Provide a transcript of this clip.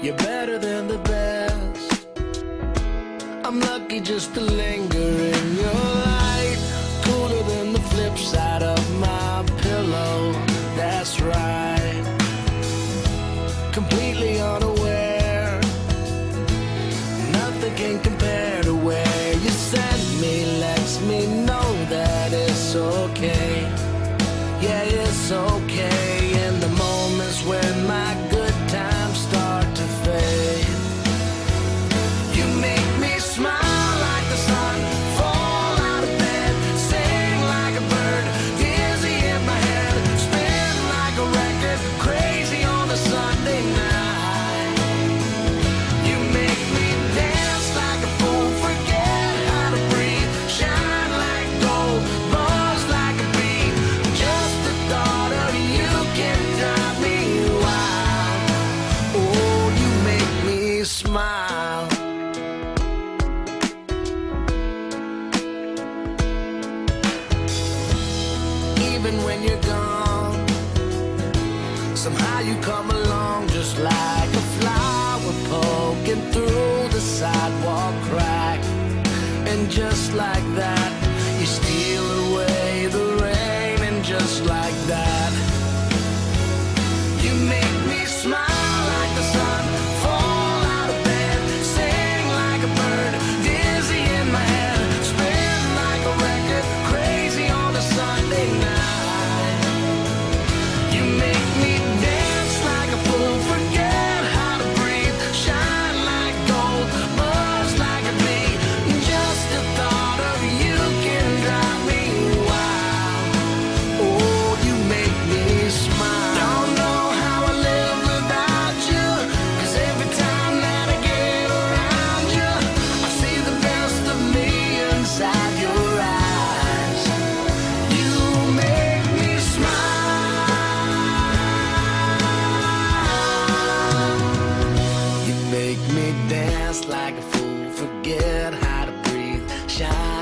You're better than the best. I'm lucky just to linger in your light. Cooler than the flip side of my pillow. That's right. Completely unaware. Nothing can compare to where you send me. Lets me know that it's okay. Yeah, it's okay. In the moments when my good times start to fade, you make me smile like the sun, fall out of bed, sing like a bird, dizzy in my head, spin like a record, crazy on a Sunday night. You make me dance like a fool, forget how to breathe, shine like gold, buzz like a bee. Just the thought of you can drive me wild. Oh, you make me smile. Even when you're gone, somehow you come along just like a flower poking through the sidewalk crack. And just like that, you steal away the rain. And just like that, you make me smile like the sun, fall out of bed, sing like a bird, dizzy in my head, spin like a record, crazy on a Sunday night. You make me dance like a fool, forget how to breathe, shine like gold, buzz like a bee. Just the thought of you can drive me wild. Oh, you make me smile. Don't know how I live without you, 'cause every time that I get around you, I see the best of me inside your eyes. You make me smile. You make me dance like a fool, forget how to breathe, shine